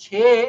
6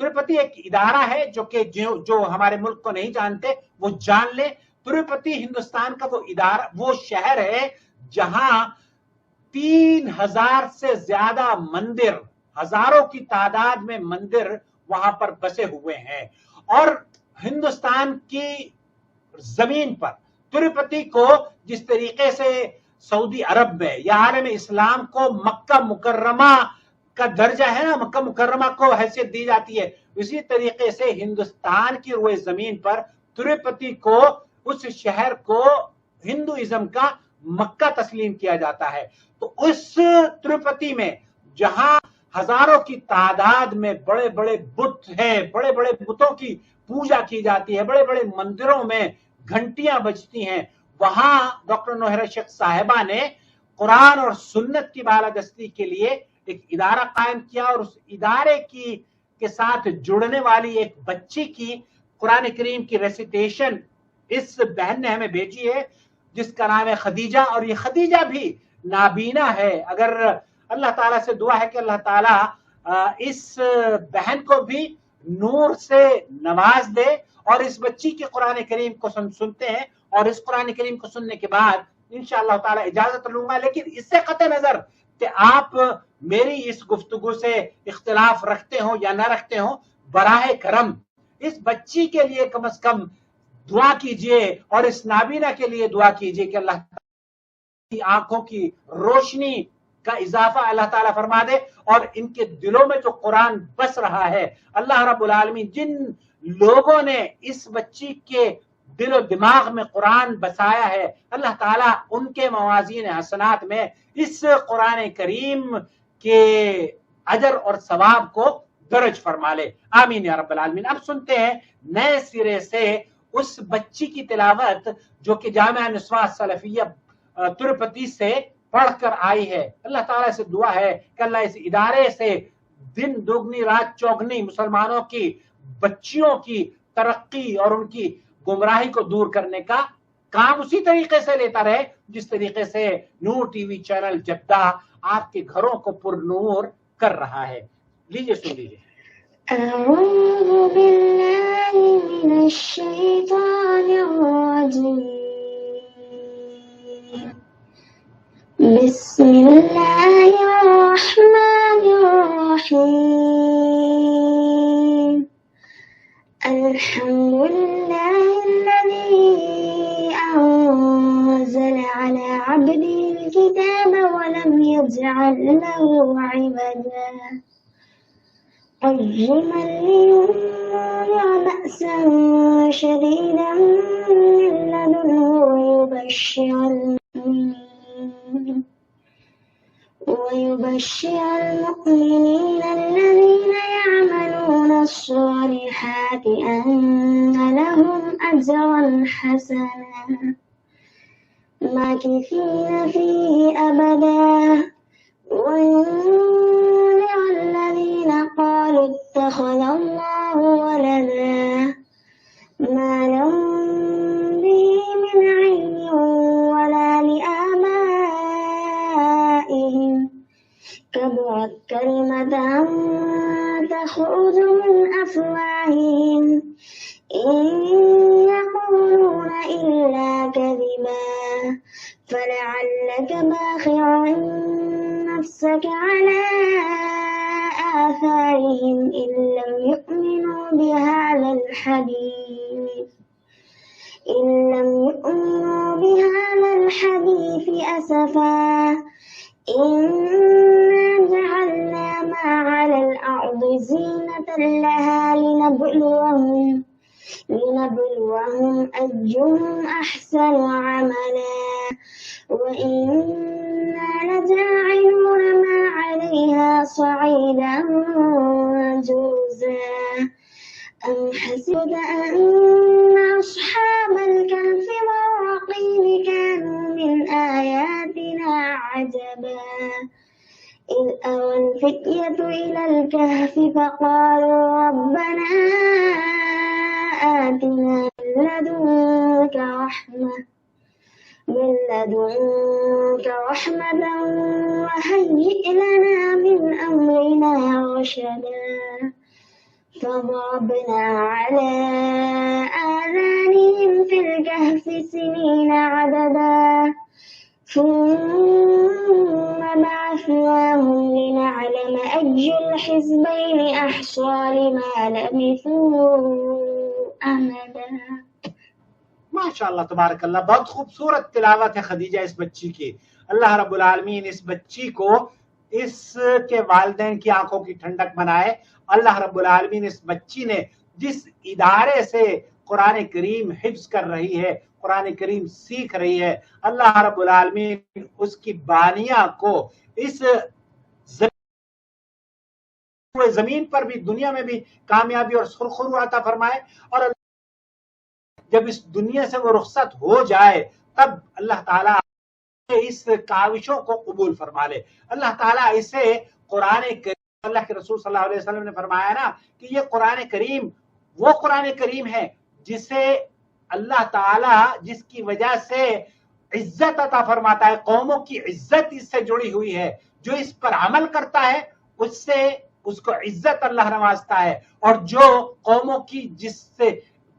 تروپتی ایک ادارہ ہے جو ہمارے ملک کو نہیں جانتے وہ جان لے. تروپتی ہندوستان کا وہ ادارہ، وہ شہر ہے جہاں 3000 سے زیادہ مندر، ہزاروں کی تعداد میں مندر وہاں پر بسے ہوئے ہیں. اور ہندوستان کی زمین پر تروپتی کو جس طریقے سے سعودی عرب میں یا عالم اسلام کو مکہ مکرمہ کا درجہ ہے نا، مکہ مکرمہ کو حیثیت دی جاتی ہے، اسی طریقے سے ہندوستان کی روئے زمین پر تروپتی کو، اس شہر کو ہندوازم کا مکہ تسلیم کیا جاتا ہے. تو اس تروپتی میں جہاں ہزاروں کی تعداد میں بڑے بڑے بت ہیں، بڑے بڑے بتوں کی پوجا کی جاتی ہے، بڑے بڑے مندروں میں گھنٹیاں بجتی ہیں، وہاں ڈاکٹر نوہرا شیخ صاحبہ نے قرآن اور سنت کی بالادستی کے لیے ایک ادارہ قائم کیا، اور اس ادارے کے ساتھ جڑنے والی ایک بچی کی قرآن کریم کی ریسیٹیشن اس بہن نے ہمیں بھیجی ہے، جس کا نام ہے خدیجہ. اور یہ خدیجہ بھی نابینا ہے. اگر اللہ تعالیٰ سے دعا ہے کہ اللہ تعالیٰ اس بہن کو بھی نور سے نواز دے. اور اس بچی کی قرآن کریم کو سنتے ہیں، اور اس قرآن کریم کو سننے کے بعد انشاءاللہ تعالیٰ اجازت لوں گا. لیکن اس سے قطع نظر کہ آپ میری اس گفتگو سے اختلاف رکھتے ہوں یا نہ رکھتے ہوں، براہ کرم اس بچی کے لیے کم از کم دعا کیجئے، اور اس نابینا کے لیے دعا کیجئے کہ اللہ کی آنکھوں کی روشنی کا اضافہ اللہ تعالیٰ فرما دے، اور ان کے دلوں میں جو قرآن بس رہا ہے، اللہ رب العالمین جن لوگوں نے اس بچی کے دل و دماغ میں قرآن بسایا ہے، اللہ تعالیٰ ان کے موازین حسنات میں اس قرآن کریم کے اجر اور ثواب کو درج فرما لے. آمین یا رب العالمین. اب سنتے ہیں نئے سرے سے اس بچی کی تلاوت جو کہ جامعہ نسواں سلفیہ تروپتی سے پڑھ کر آئی ہے. اللہ تعالیٰ سے دعا ہے کہ اللہ اس ادارے سے دن دگنی رات چوگنی مسلمانوں کی بچیوں کی ترقی اور ان کی گمراہی کو دور کرنے کا کام اسی طریقے سے لیتا رہے جس طریقے سے نور ٹی وی چینل جدہ آپ کے گھروں کو پر نور کر رہا ہے. لیجیے سن لیجیے. اعوذ باللہ من الشیطان الرجیم. بسم اللہ الرحمن الرحیم. الحمد للہ الذی انزل على عبده الكتاب ولم يجعل له عوجا قيما لينذر بأسا شديدا من لدنه ويبشر المؤمنين الذين يعملون الصالحات أن لهم أجرا حسنا ماكثين فيه أبدا وينذر الذين قالوا اتخذ الله ولدا ما لهم به من علم ولا لآبائهم كبرت كلمة تخرج من أفواههم إن يقولون إلا كذبا فلعلك باخع نفسك على آثارهم إن لم يؤمنوا بهذا الحديث أسفا. إنا جعلنا ما على الأرض زينة لها لنبلوهم أيهم أحسن عملا وإنا لجاعلون ما عليها صعيدا جرزا. أم حسبت أن أصحاب الكهف والرقيم كانوا من آياتنا عجبا إذ أوى الفتية إلى الكهف فقالوا ربنا آتنا من لدنك رحمة وهيئ لنا من أمرنا رشدا. فضربنا على آذانهم في الكهف سنين عددا ثم بعثناهم لنعلم أي الحزبين أحصى لما لبثوا أمدا. ماشاءاللہ تبارک اللہ، بہت خوبصورت تلاوت ہے خدیجہ اس بچی کی۔ اللہ رب العالمین اس بچی کو، اس کے والدین کی آنکھوں کی ٹھنڈک بنائے۔ اللہ رب العالمین اس بچی نے جس ادارے سے قرآن کریم حفظ کر رہی ہے، قرآن کریم سیکھ رہی ہے، اللہ رب العالمین اس کی بانیہ کو اس زمین پر بھی، دنیا میں بھی کامیابی اور سرخرو عطا فرمائے، اور جب اس دنیا سے وہ رخصت ہو جائے تب اللہ تعالیٰ اس کاوشوں کو قبول فرما لے۔ اللہ تعالیٰ اسے قرآن کریم، اللہ کے رسول صلی اللہ علیہ وسلم نے فرمایا نا کہ یہ قرآن کریم وہ قرآن کریم ہے جسے اللہ تعالیٰ، جس کی وجہ سے عزت عطا فرماتا ہے، قوموں کی عزت اس سے جڑی ہوئی ہے، جو اس پر عمل کرتا ہے اس کو عزت اللہ نوازتا ہے، اور جو قوموں کی، جس سے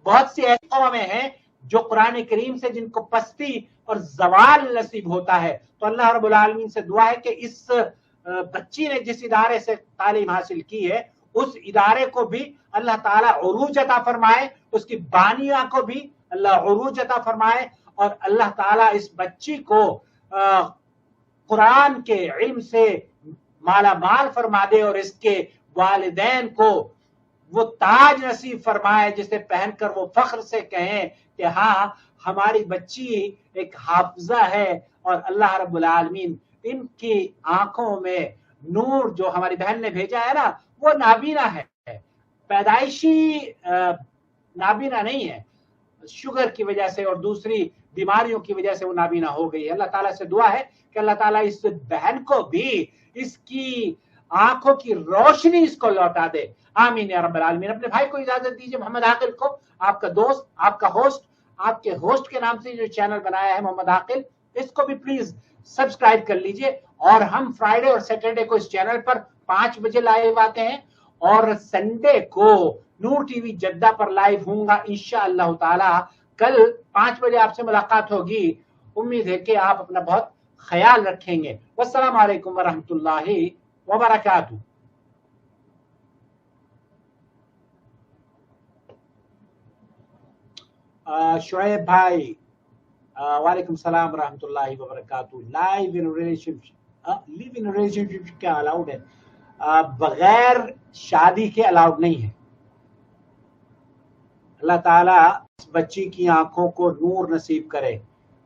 بہت سی ایسی قومیں ہیں جو قرآن کریم سے جن کو پستی اور زوال نصیب ہوتا ہے، تو اللہ رب العالمین سے دعا ہے کہ اس بچی نے جس ادارے سے تعلیم حاصل کی ہے اس ادارے کو بھی اللہ تعالیٰ عروج عطا فرمائے، اس کی بانیہ کو بھی اللہ عروج عطا فرمائے، اور اللہ تعالیٰ اس بچی کو قرآن کے علم سے مالا مال فرما دے، اور اس کے والدین کو وہ تاج نصیب فرمائے جسے پہن کر وہ فخر سے کہیں کہ ہاں ہماری بچی ایک حافظہ ہے، اور اللہ رب العالمین ان کی آنکھوں میں نور جو ہماری بہن نے بھیجا ہے نا، وہ نابینا ہے، پیدائشی نابینا نہیں ہے، شوگر کی وجہ سے اور دوسری بیماریوں کی وجہ سے وہ نابینا ہو گئی ہے۔ اللہ تعالیٰ سے دعا ہے کہ اللہ تعالیٰ اس بہن کو بھی اس کی آنکھوں کی روشنی اس کو لوٹا دے، آمین یا رب العالمین۔ اپنے بھائی کو اجازت دیجیے، محمد عاقل کو، آپ کا دوست، آپ کا ہوسٹ، آپ کے ہوسٹ کے نام سے جو چینل بنایا ہے محمد عاقل، اس کو بھی پلیز سبسکرائب کر لیجئے، اور ہم فرائیڈے اور سیٹرڈے کو اس چینل پر 5 بجے لائیو آتے ہیں، اور سنڈے کو نور ٹی وی جدہ پر لائیو ہوں گا انشاءاللہ تعالی۔ کل 5 بجے آپ سے ملاقات ہوگی، امید ہے کہ آپ اپنا بہت خیال رکھیں گے۔ والسلام علیکم ورحمۃ اللہ وبرکاتہ۔ شعیب بھائی، وعلیکم السلام ورحمۃ اللہ وبرکاتہ۔ لیو ان ریلیشن شپ کیا الاؤڈ ہے؟ بغیر شادی کے الاؤڈ نہیں ہے۔ اللہ تعالیٰ اس بچی کی آنکھوں کو نور نصیب کرے،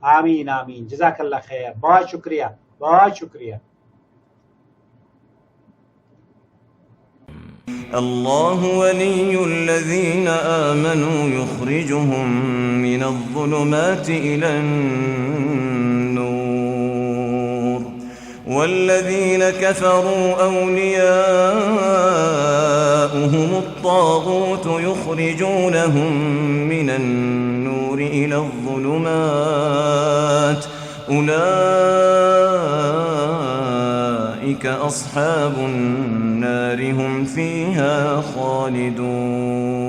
آمین آمین، جزاک اللہ خیر، بہت شکریہ بہت شکریہ۔ الله ولي الذين آمنوا يخرجهم من الظلمات إلى النور والذين كفروا أولياؤهم الطاغوت يخرجونهم من النور إلى الظلمات أولئك أصحاب النار هم فيها خالدون